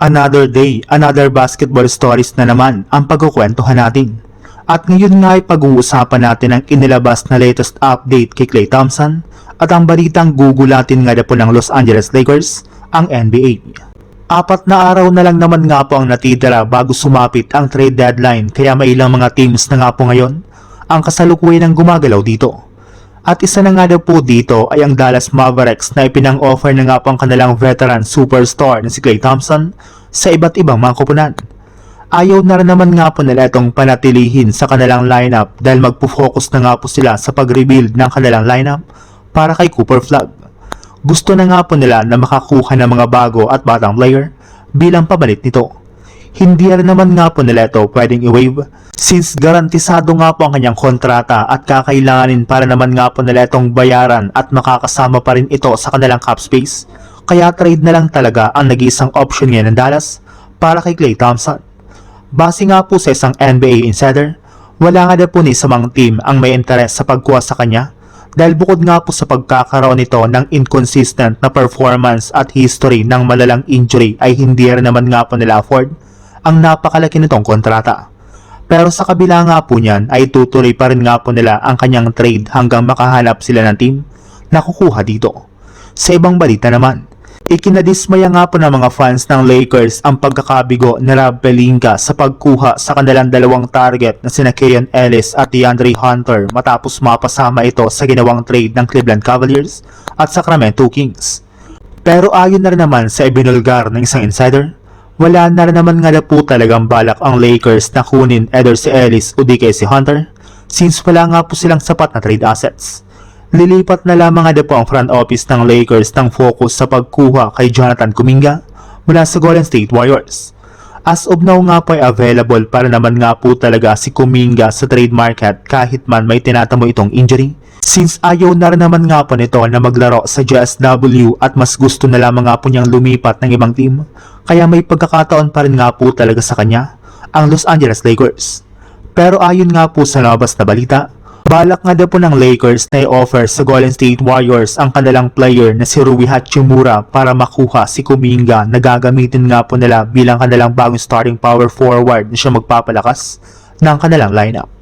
Another day, another basketball stories na naman ang pagkukwentuhan natin. At ngayon nga ay pag-uusapan natin ang inilabas na latest update kay Klay Thompson at ang balitang gugulatin nga na po ng Los Angeles Lakers, ang NBA. 4 na araw na lang naman nga po ang natitira bago sumapit ang trade deadline, kaya may ilang mga teams na nga po ngayon ang kasalukuyan ng gumagalaw dito. At isa na nga daw po dito ay ang Dallas Mavericks na ipinang-offer na nga po ang kanilang veteran superstar na si Klay Thompson sa iba't ibang mga koponan. Ayaw na rin naman nga po nila itong panatilihin sa kanilang lineup dahil magpo-focus na nga po sila sa pag-rebuild ng kanilang lineup para kay Cooper Flagg. Gusto na nga po nila na makakuha ng mga bago at batang player bilang pabalit nito. Hindi rin naman nga po nila ito pwedeng i-waive since garantisado nga po ang kanyang kontrata at kakailanganin para naman nga po nila itong bayaran at makakasama pa rin ito sa kanilang cap space. Kaya trade na lang talaga ang nag-iisang option ngayon ng Dallas para kay Klay Thompson. Base nga po sa isang NBA insider, wala nga na po ni samang team ang may interes sa pagkuha sa kanya dahil bukod nga po sa pagkakaroon nito ng inconsistent na performance at history ng malalang injury ay hindi rin naman nga po nila afford ang napakalaki nitong kontrata. Pero sa kabila nga po niyan ay tutuloy pa rin nga po nila ang kanyang trade hanggang makahanap sila ng team na kukuha dito. Sa ibang balita naman, ikinadismaya nga po ng mga fans ng Lakers ang pagkakabigo ni Rob Pelinka sa pagkuha sa kanilang dalawang target na sina Keyon Ellis at DeAndre Hunter matapos mapasama ito sa ginawang trade ng Cleveland Cavaliers at Sacramento Kings. Pero ayon na rin naman sa ibinulgar ng isang insider, wala na rin naman nga na po talagang balak ang Lakers na kunin either si Ellis o di kay si Hunter since wala nga po silang sapat na trade assets. Lilipat na lamang nga na po ang front office ng Lakers ng focus sa pagkuha kay Jonathan Kuminga mula sa Golden State Warriors. As of now nga po ay available para naman nga po talaga si Kuminga sa trade market kahit man may tinatamo itong injury. Since ayaw na rin naman nga po nito na maglaro sa JSW at mas gusto na lamang nga po niyang lumipat ng ibang team, kaya may pagkakataon pa rin nga po talaga sa kanya ang Los Angeles Lakers. Pero ayon nga po sa labas na balita, balak nga daw po ng Lakers na i-offer sa Golden State Warriors ang kanilang player na si Rui Hachimura para makuha si Kuminga na gagamitin nga po nila bilang kanilang bagong starting power forward na siya magpapalakas ng kanilang lineup.